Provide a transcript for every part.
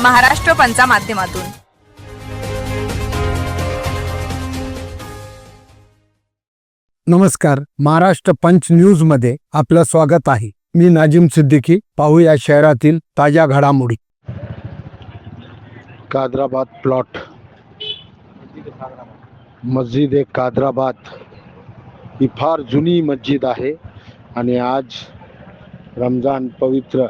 महाराष्ट्र पंचा माध्यमातून। नमस्कार, महाराष्ट्र पंच न्यूज मध्ये आपलं स्वागत आहे। मी नाजिम सिद्दीकी। पाहूया शहरातील ताज्या घडामोडी। कादराबाद प्लॉट मस्जिद ए कादराबाद ही फार जुनी मस्जिद आहे आणि आज रमजान पवित्र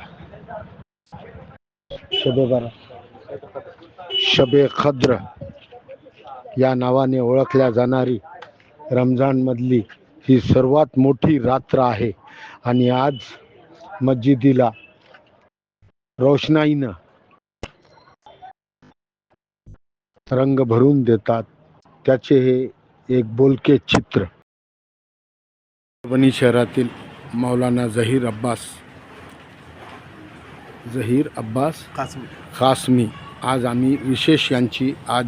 शबे खद्र या नावाने ओळखल्या जाणारी रमजान मधली ही सर्वात मोठी रात्र आहे आणि आज मस्जिदीला रोषणाईनं रंग भरून देतात। त्याचे हे एक बोलके चित्र। परभणी शहरातील मौलाना झहीर अब्बास कासमी आज आम्ही विशेष यांची आज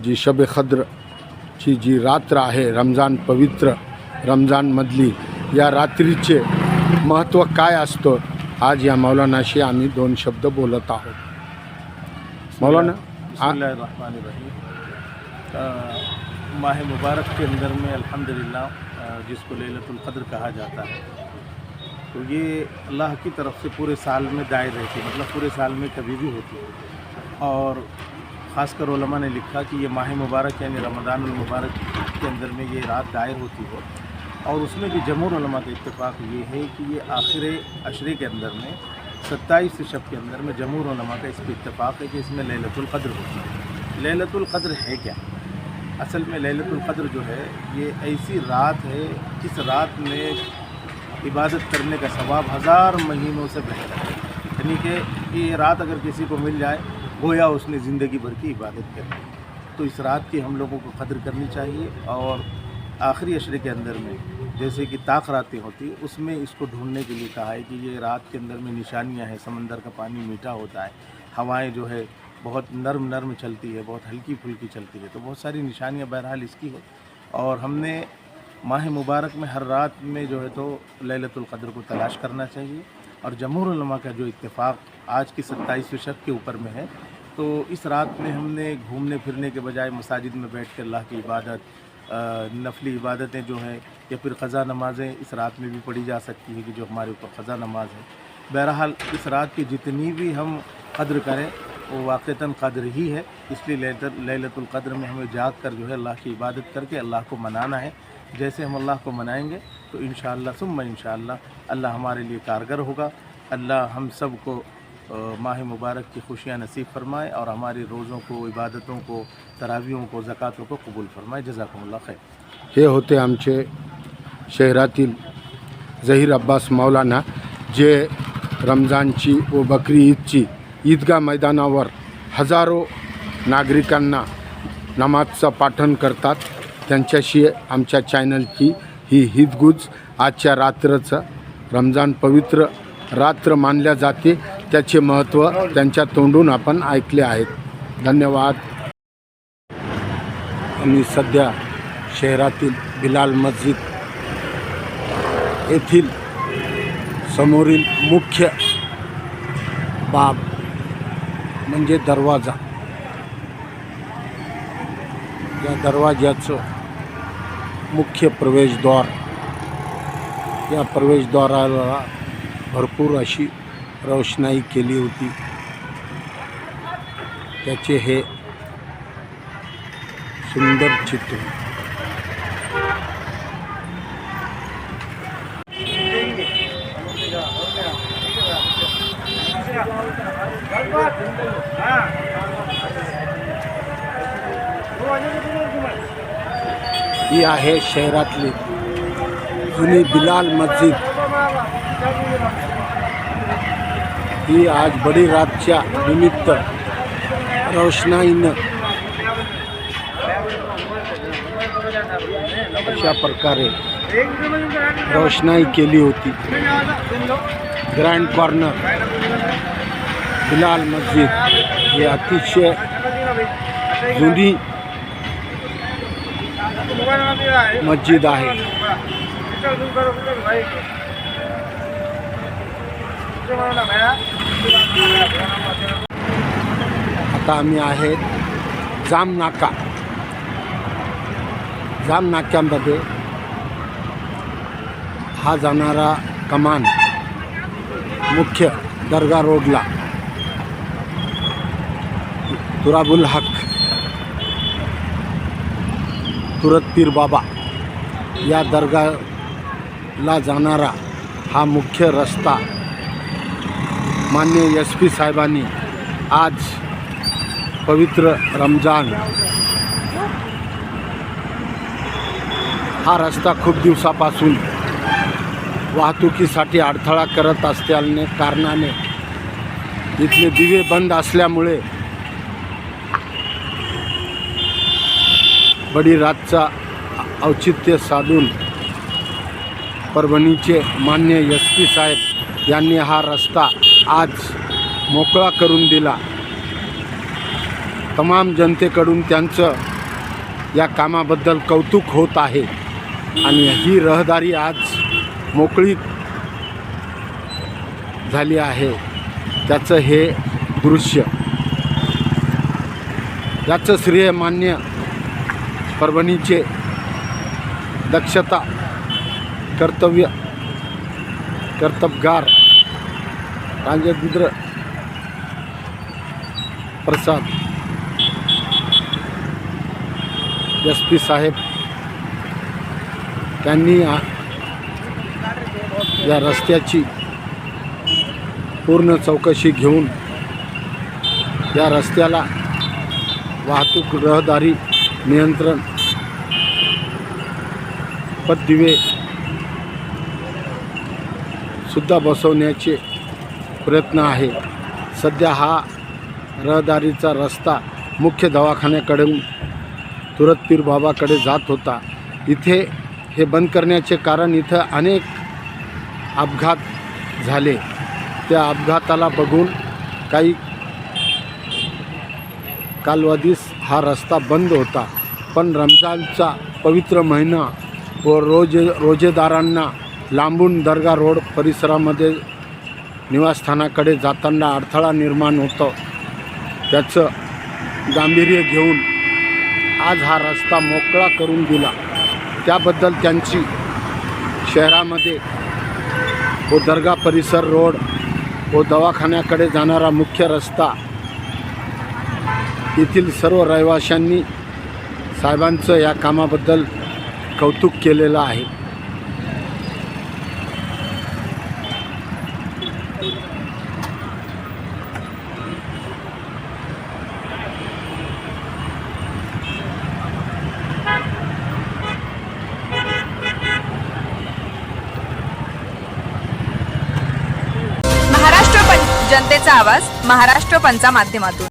जी शबे खद्रची जी रात्र आहे, रमजान पवित्र रमजान मधली या रात्रीचे महत्त्व काय असतं, आज या मौलानाशी आम्ही दोन शब्द बोलत आहोत। मौलाना, माह मुबारक के अंदर में अल्हम्दुलिल्लाह जिसको लैलतुल क़द्र कहा जाता है, तो ये अल्लाह की तरफ से पूरे साल में दायर रहती है, मतलब पूरे साल में कभी भी होती है। और ख़ासकर उलमा ने लिखा कि ये माह मुबारक यानी रमज़ानुल मुबारक के अंदर में ये रात दायर होती है। और उसमें भी जमहूर उलमा का इत्तेफाक ये है कि ये आखिर अशरे के अंदर में 27 शब के अंदर में जमहूर उलमा का इस पर इत्तेफाक है कि इसमें लैलतुल क़द्र होती है। लैलतुल क़द्र है क्या? असल में लैलतुल क़द्र जो है ये ऐसी रात है, इस रात में इबादत करने का सवाब 1000 महीनों से बेहतर है। यानी कि ये रात अगर किसी को मिल जाए, गोया उसने ज़िंदगी भर की इबादत कर ली। तो इस रात की हम लोगों को कदर करनी चाहिए। और आखिरी अशरे के अंदर में जैसे कि ताक रातें होती, उसमें इसको ढूंढने के लिए कहा है कि ये रात के अंदर में निशानियां हैं। समंदर का पानी मीठा होता है, हवाएं जो है बहुत नर्म चलती है, बहुत हल्की फुल्की चलती है, तो बहुत सारी निशानियां बहरहाल इसकी है। और हमने माह मुबारक में हर रात में जो है तो लैलतुल क़द्र को तलाश करना चाहिए। और जमहूर उलमा का जो इत्तेफाक आज की 27 शब के ऊपर में है, तो इस रात में हमने घूमने फिरने के बजाय मसाजिद में बैठ कर अल्लाह की इबादत, नफली इबादतें जो हैं या फिर क़ज़ा नमाज़ें इस रात में भी पढ़ी जा सकती है कि जो हमारे ऊपर क़ज़ा नमाज है। बहरहाल इस रात की जितनी भी हम क़द्र करें वो वाक़तन क़द्र ही है। इसलिए लैलतुल क़द्र में हमें जाग कर जो है अल्लाह की इबादत करके अल्लाह को मनाना है। जैसे हम अल्लाह को मनाएंगे तो इंशाअल्लाह सुम्मा इंशाअल्लाह अल्लाह हमारे लिए कारगर होगा। अल्लाह हम सब को माह मुबारक की खुशियाँ नसीब फरमाए और हमारे रोज़ों को, इबादतों को, तरावियों को, ज़कातों को कबूल फरमाए। जज़ाकुमुल्लाह खैर। हे होते आमचे शहरातील झहीर अब्बास मौलाना, जे रमजानची व बकरी ईदची ईदगाह मैदानावर हजारो नागरिकांना नमाजचं पाठन करतात। त्यांच्याशी आमच्या चॅनलची ही हितगुज आजच्या रात्रचं रमजान पवित्र रात्र मानल्या जाते, त्याचे महत्त्व त्यांच्या तोंडून आपण ऐकले आहेत। धन्यवाद। आम्ही सध्या शहरातील बिलाल मस्जिद येथील समोरील मुख्य बाब म्हणजे दरवाजा, या दरवाजाचं मुख्य प्रवेशद्वार, या प्रवेशद्वाराला भरपूर अशी रोषणाई केली होती। त्याचे हे सुंदर चित्र। ही आहे शहरातली जुनी बिलाल मस्जिद। ही आज बडी रातच्या निमित्त रोषणाईनं अशा प्रकारे रोषणाई केली होती। ग्रँड कॉर्नर बिलाल मस्जिद हे अतिशय जुनी मस्जिद आहे। आता आम्ही आहेत जामनाका. जामनाक्यामध्ये हा जाणारा कमान मुख्य दर्गा रोडला तुराबुल हक तुरत पीर बाबा या दर्गाला जाणारा हा मुख्य रस्ता माननीय SP साहेबांनी आज पवित्र रमजान हा रस्ता खूप दिवसापासून वाहतुकीसाठी अडथळा करत असल्याने कारणाने इथले दिवे बंद असल्यामुळे बडी रातचा औचित्य साधून परभणीचे माननीय SP साहेब यांनी हा रस्ता आज मोकळा करून दिला. तमाम जनतेकडून त्यांचं या कामाबद्दल कौतुक होत आहे आणि ही रहदारी आज मोकळी झाली आहे. त्याचं हे दृश्य याचं श्रेय मान्य परभणीचे दक्षता कर्तबगार राजेंद्र प्रसाद SP साहेब त्यांनी या रस्त्याची पूर्ण चौकशी घेऊन या रस्त्याला वाहतूक रहदारी नियंत्रण पथदिवे सुद्धा बसवण्याचे प्रयत्न आहे. सध्या हा रहदारीचा रस्ता मुख्य दवाखान्याकडून तुरत पीर बाबाकडे जात होता. इथे हे बंद करण्याचे कारण इथं अनेक अपघात झाले. त्या अपघाताला बघून काही कालावधीस हा रस्ता बंद होता. पण रमजानचा पवित्र महिना व रोजेदारांना लांबून दर्गा रोड परिसरामध्ये निवासस्थानाकडे जाताना अडथळा निर्माण होतो. त्याचं गांभीर्य घेऊन आज हा रस्ता मोकळा करून दिला. त्याबद्दल त्यांची शहरामध्ये व दर्गा परिसर रोड व दवाखान्याकडे जाणारा मुख्य रस्ता येथील सर्व रहिवाशांनी साहेबांचं या कामाबद्दल कौतुक केलेलं आहे. जनतेचा आवाज महाराष्ट्र पंचा माध्यमातून.